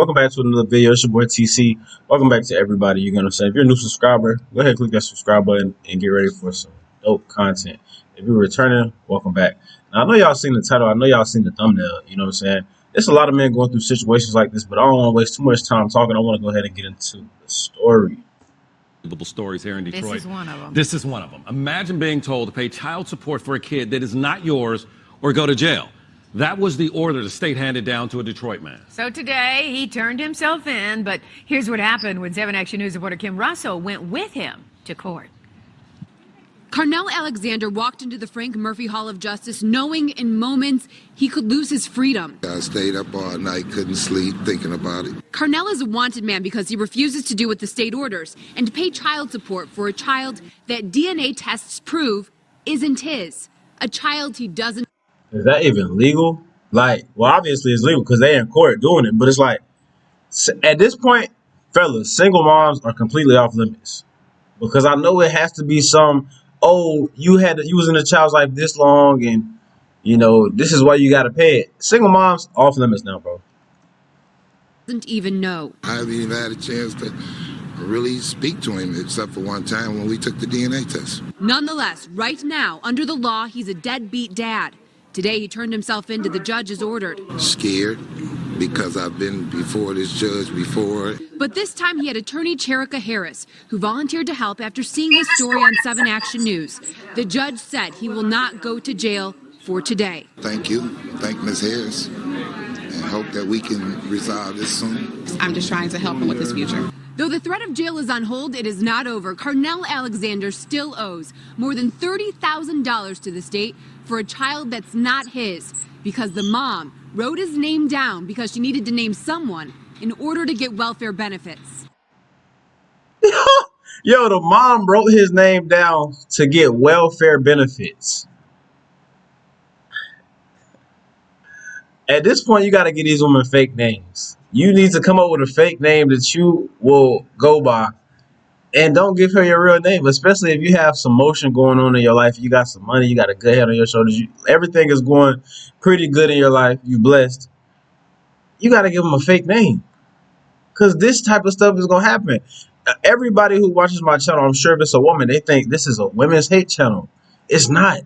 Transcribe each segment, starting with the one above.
Welcome back to another video. It's your boy TC. Welcome back to everybody. You're gonna say if you're a new subscriber, go ahead and click that subscribe button and get ready for some dope content. If you're returning, welcome back. Now I know y'all seen the title, I know y'all seen the thumbnail, you know what I'm saying? There's a lot of men going through situations like this, but I don't want to waste too much time talking. I want to go ahead and get into the story. Stories here in Detroit. This is one of them. This is one of them. Imagine being told to pay child support for a kid that is not yours or go to jail. That was the order the state handed down to a Detroit man. So today, he turned himself in, but here's what happened when 7 Action News reporter Kim Russell went with him to court. Carnell Alexander walked into the Frank Murphy Hall of Justice knowing in moments he could lose his freedom. I stayed up all night, couldn't sleep, thinking about it. Carnell is a wanted man because he refuses to do what the state orders and to pay child support for a child that DNA tests prove isn't his. A child he doesn't. Is that even legal? Like, well, obviously it's legal because they're in court doing it, but it's like, at this point, fellas, single moms are completely off limits. Because I know it has to be some, oh, you was in a child's life this long and, you know, this is why you got to pay it. Single moms, off limits now, bro. Doesn't even know. I haven't even had a chance to really speak to him except for one time when we took the DNA test. Nonetheless, right now, under the law, he's a deadbeat dad. Today, he turned himself in to the judge as ordered. Scared because I've been before this judge before. But this time he had attorney Cherika Harris, who volunteered to help after seeing his story on 7 Action News. The judge said he will not go to jail for today. Thank you. Thank Ms. Harris. And hope that we can resolve this soon. I'm just trying to help him with his future. Though the threat of jail is on hold, it is not over. Carnell Alexander still owes more than $30,000 to the state for a child that's not his because the mom wrote his name down because she needed to name someone in order to get welfare benefits. Yo, the mom wrote his name down to get welfare benefits. At this point, you got to get these women fake names. You need to come up with a fake name that you will go by. And don't give her your real name, especially if you have some motion going on in your life. You got some money. You got a good head on your shoulders. Everything is going pretty good in your life. You're blessed. You got to give them a fake name. Because this type of stuff is going to happen. Everybody who watches my channel, I'm sure if it's a woman, they think this is a women's hate channel. It's not.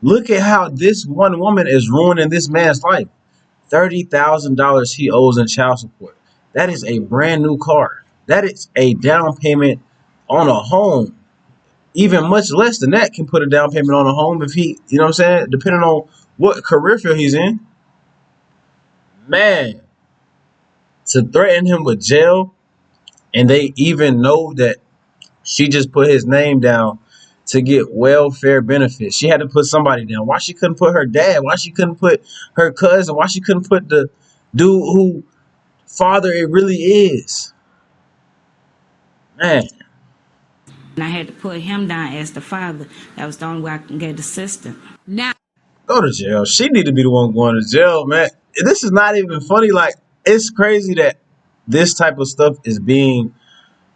Look at how this one woman is ruining this man's life. $30,000 he owes in child support. That is a brand new car. That is a down payment on a home. Even much less than that can put a down payment on a home if he, you know what I'm saying, depending on what career field he's in. Man, to threaten him with jail, and they even know that she just put his name down to get welfare benefits. She had to put somebody down. Why she couldn't put her dad? Why she couldn't put her cousin? Why she couldn't put the dude who father it really is? Man. And I had to put him down as the father. That was the only way I can get assistance. Now, go to jail. She need to be the one going to jail, man. This is not even funny. Like, it's crazy that this type of stuff is being,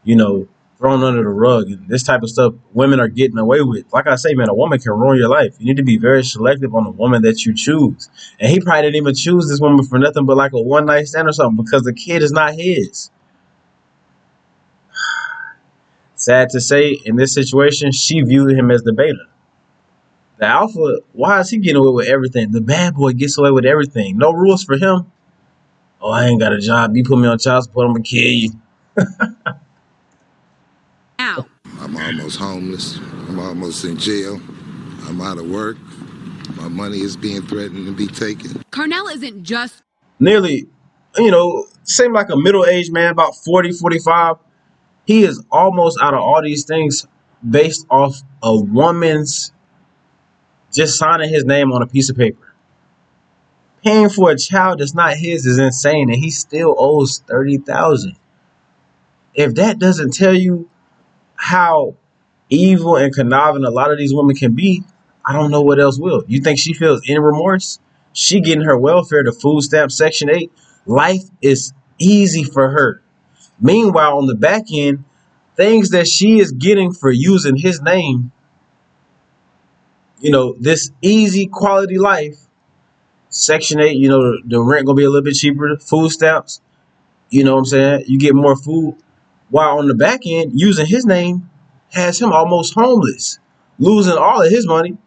you know, thrown under the rug. And this type of stuff women are getting away with. Like I say, man, a woman can ruin your life. You need to be very selective on the woman that you choose. And he probably didn't even choose this woman for nothing but like a one-night stand or something because the kid is not his. Sad to say, in this situation, she viewed him as the beta. The alpha, why is he getting away with everything? The bad boy gets away with everything. No rules for him. Oh, I ain't got a job. You put me on child support, I'm going to kill you. now, I'm almost homeless. I'm almost in jail. I'm out of work. My money is being threatened to be taken. Carnell isn't just Nearly, you know, seemed like a middle-aged man, about 40, 45. He is almost out of all these things based off a woman's just signing his name on a piece of paper. Paying for a child that's not his is insane, and he still owes $30,000. If that doesn't tell you how evil and conniving a lot of these women can be, I don't know what else will. You think she feels any remorse? She getting her welfare, the food stamp, Section 8. Life is easy for her. Meanwhile, on the back end, things that she is getting for using his name, you know, this easy quality life, Section 8, you know, the rent going to be a little bit cheaper, food stamps. You know what I'm saying? You get more food. While on the back end, using his name has him almost homeless, losing all of his money.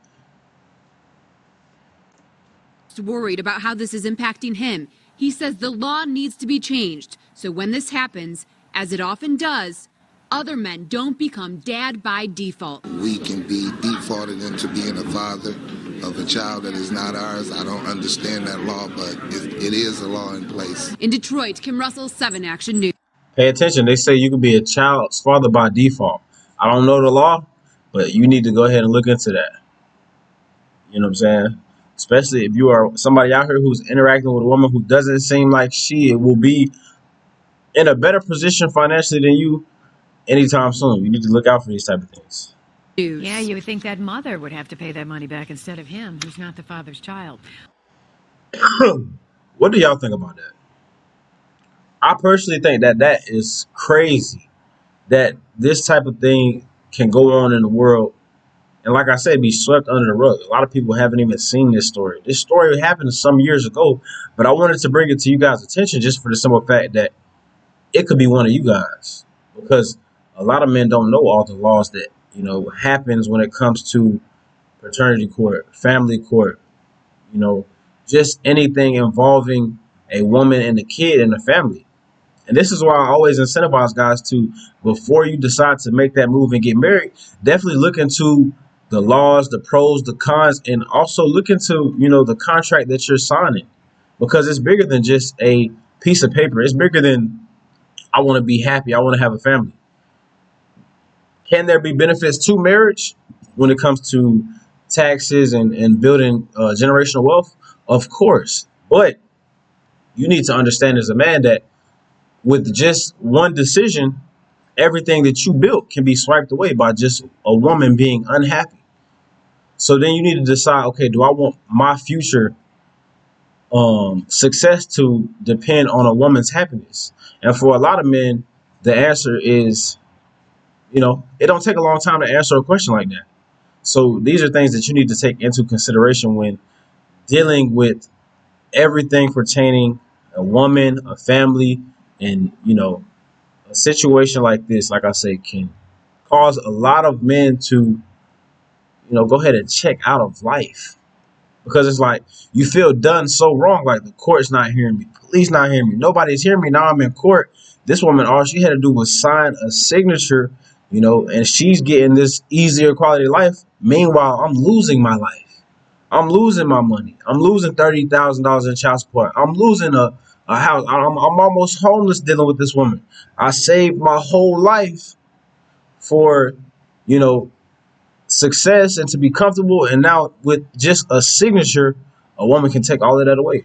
Worried about how this is impacting him. He says the law needs to be changed so when this happens, as it often does, other men don't become dad by default. We can be defaulted into being a father of a child that is not ours. I don't understand that law, but it is a law in place. In Detroit, Kim Russell, 7 Action News. Pay attention. They say you can be a child's father by default. I don't know the law, but you need to go ahead and look into that. You know what I'm saying? Especially if you are somebody out here who's interacting with a woman who doesn't seem like she will be in a better position financially than you anytime soon. You need to look out for these type of things. Yeah, you would think that mother would have to pay that money back instead of him, who's not the father's child. What do y'all think about that? I personally think that that is crazy that this type of thing can go on in the world. And like I said, be swept under the rug. A lot of people haven't even seen this story. This story happened some years ago, but I wanted to bring it to you guys' attention just for the simple fact that it could be one of you guys. Because a lot of men don't know all the laws that, you know, happens when it comes to paternity court, family court, you know, just anything involving a woman and a kid in the family. And this is why I always incentivize guys to, before you decide to make that move and get married, definitely look into the laws, the pros, the cons, and also look into, you know, the contract that you're signing, because it's bigger than just a piece of paper. It's bigger than I want to be happy. I want to have a family. Can there be benefits to marriage when it comes to taxes and building generational wealth? Of course. But you need to understand as a man that with just one decision, everything that you built can be swiped away by just a woman being unhappy. So then you need to decide, okay, do I want my future success to depend on a woman's happiness? And for a lot of men, the answer is, you know, it don't take a long time to answer a question like that. So these are things that you need to take into consideration when dealing with everything pertaining a woman, a family, and, you know, a situation like this, like I say, can cause a lot of men to, you know, go ahead and check out of life, because it's like you feel done so wrong. Like the court's not hearing me, police not hearing me, nobody's hearing me. Now I'm in court. This woman, all she had to do was sign a signature, you know, and she's getting this easier quality of life. Meanwhile, I'm losing my life. I'm losing my money. I'm losing $30,000 in child support. I'm losing a house. I'm almost homeless dealing with this woman. I saved my whole life for, you know, success and to be comfortable. And now with just a signature, a woman can take all of that away.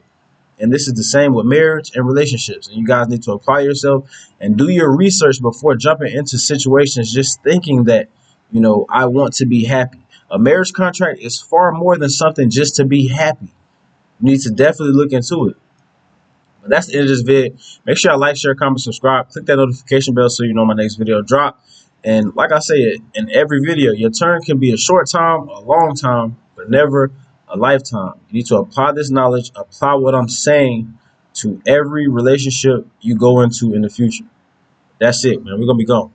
And this is the same with marriage and relationships. And you guys need to apply yourself and do your research before jumping into situations just thinking that, you know, I want to be happy. A marriage contract is far more than something just to be happy. You need to definitely look into it. But that's the end of this vid. Make sure y'all like, share, comment, subscribe. Click that notification bell so you know my next video drop. And like I say, in every video, your turn can be a short time, a long time, but never a lifetime. You need to apply this knowledge, apply what I'm saying to every relationship you go into in the future. That's it, man. We're going to be gone.